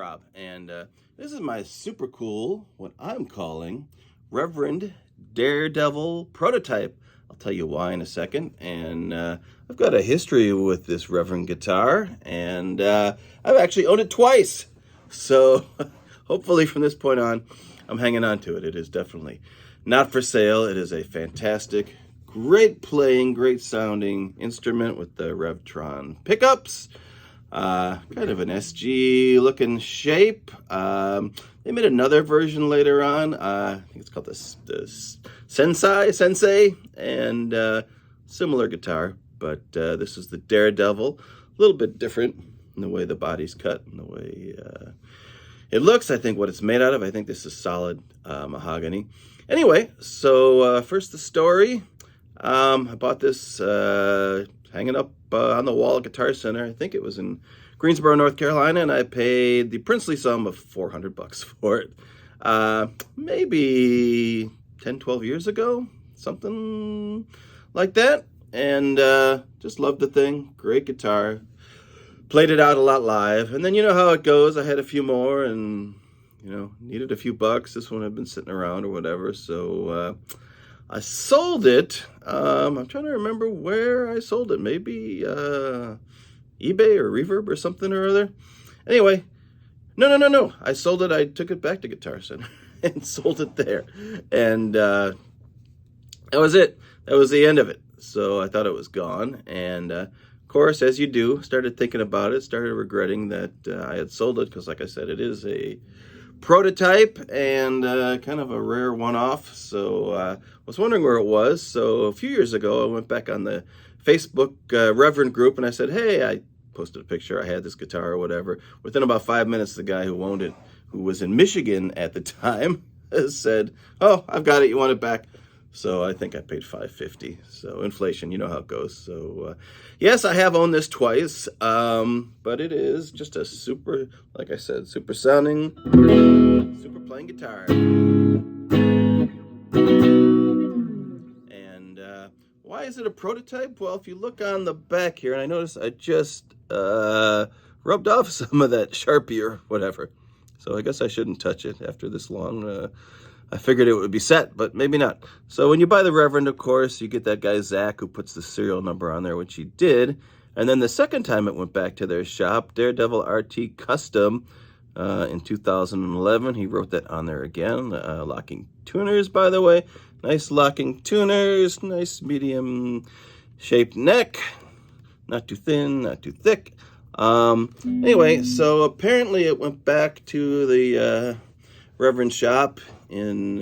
Rob, and this is my super cool, what I'm calling, Reverend Daredevil prototype. I'll tell you why in a second, and I've got a history with this Reverend guitar, and I've actually owned it twice, so hopefully from this point on, I'm hanging on to it. It is definitely not for sale. It is a fantastic, great playing, great sounding instrument with the Revtron pickups. Kind of an SG looking shape. They made another version later on. I think it's called the Sensei, and similar guitar, but this is the Daredevil. A little bit different in the way the body's cut and the way it looks. I think what it's made out of. I think this is solid mahogany. Anyway, so first the story. I bought this hanging up on the wall at Guitar Center. I think it was in Greensboro, North Carolina, and I paid the princely sum of $400 for it. Maybe 10, 12 years ago, something like that. And just loved the thing. Great guitar. Played it out a lot live. And then you know how it goes. I had a few more and, needed a few bucks. This one had been sitting around or whatever. So I sold it. I'm trying to remember where I sold it. Maybe eBay or Reverb or something or other. Anyway, no. I sold it. I took it back to Guitar Center and sold it there. And that was it. That was the end of it. So I thought it was gone. And of course, as you do, started thinking about it, started regretting that I had sold it because, like I said, it is a prototype and kind of a rare one-off. So I was wondering where it was. So a few years ago, I went back on the Facebook Reverend group and I said, hey, I posted a picture. I had this guitar or whatever. Within about 5 minutes, the guy who owned it, who was in Michigan at the time, said, oh, I've got it. You want it back? So I think I paid $550. So inflation, you know how it goes. So yes, I have owned this twice, but it is just a super, like I said, super sounding, super playing guitar. And why is it a prototype? Well, if you look on the back here, and I notice I just rubbed off some of that Sharpie or whatever. So I guess I shouldn't touch it after this long. I figured it would be set, but maybe not. So when you buy the Reverend, of course, you get that guy Zach who puts the serial number on there, which he did. And then the second time it went back to their shop, Daredevil RT Custom, in 2011, he wrote that on there again. Locking tuners, by the way. Nice locking tuners, nice medium shaped neck. Not too thin, not too thick. Anyway, so apparently it went back to the Reverend shop in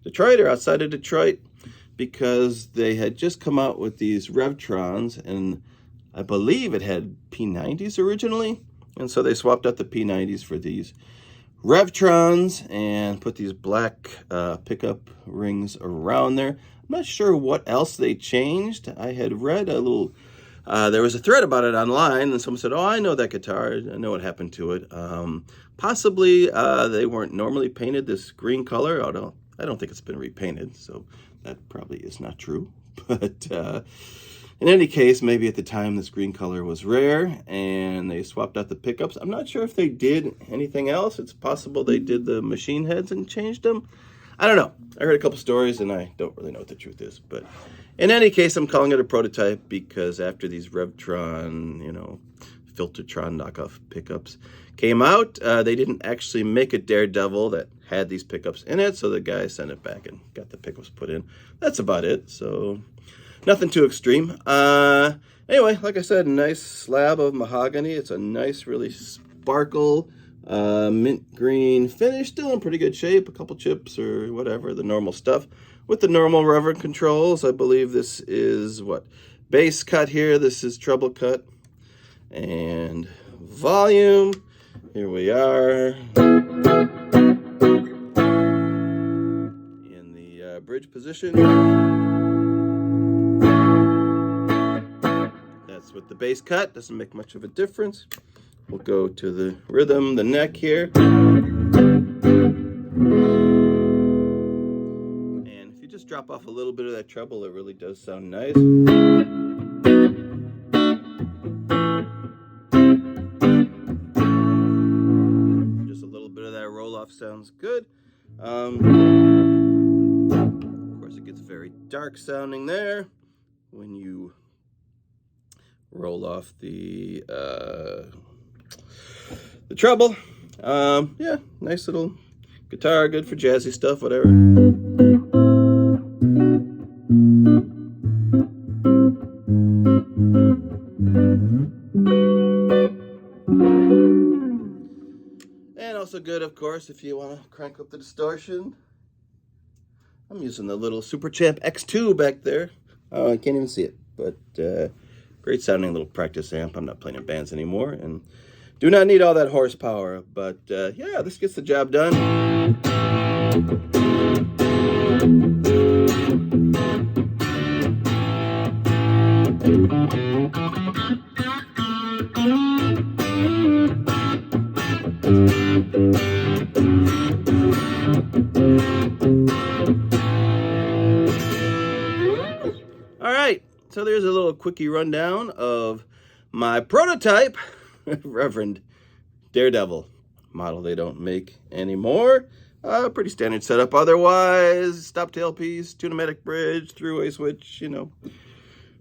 Detroit or outside of Detroit because they had just come out with these Revtrons, and I believe it had P90s originally, and so they swapped out the P90s for these Revtrons and put these black pickup rings around there. I'm not sure what else they changed. I had read a little there was a thread about it online, and someone said, oh, I know that guitar. I know what happened to it. Possibly they weren't normally painted this green color. I don't think it's been repainted, so that probably is not true. But in any case, maybe at the time this green color was rare, and they swapped out the pickups. I'm not sure if they did anything else. It's possible they did the machine heads and changed them. I don't know. I heard a couple stories, and I don't really know what the truth is. But in any case, I'm calling it a prototype because after these Revtron, Filtertron knockoff pickups came out, they didn't actually make a Daredevil that had these pickups in it, so the guy sent it back and got the pickups put in. That's about it. So nothing too extreme. Anyway, like I said, a nice slab of mahogany. It's a nice, really sparkle, mint green finish, still in pretty good shape. A couple chips or whatever, the normal stuff. With the normal Reverend controls, I believe this is bass cut here. This is treble cut. And volume, here we are. In the bridge position. That's with the bass cut, doesn't make much of a difference. We'll go to the rhythm, the neck here. And if you just drop off a little bit of that treble, it really does sound nice. sounds good. Of course, it gets very dark sounding there when you roll off the treble. Yeah, nice little guitar, good for jazzy stuff, whatever. And also good, of course, if you want to crank up the distortion. I'm using the little Super Champ X2 back there. Oh, I can't even see it, but great sounding little practice amp. I'm not playing in bands anymore and do not need all that horsepower, but yeah, this gets the job done. All right, so there's a little quickie rundown of my prototype Reverend Daredevil model they don't make anymore. Pretty standard setup otherwise. Stop tailpiece, tunematic bridge, three-way switch, you know.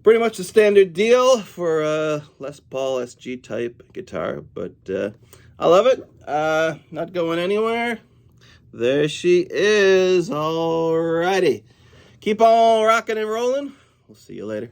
Pretty much the standard deal for a Les Paul SG type guitar, but I love it. Not going anywhere. There she is. Alrighty. Keep on rocking and rolling. We'll see you later.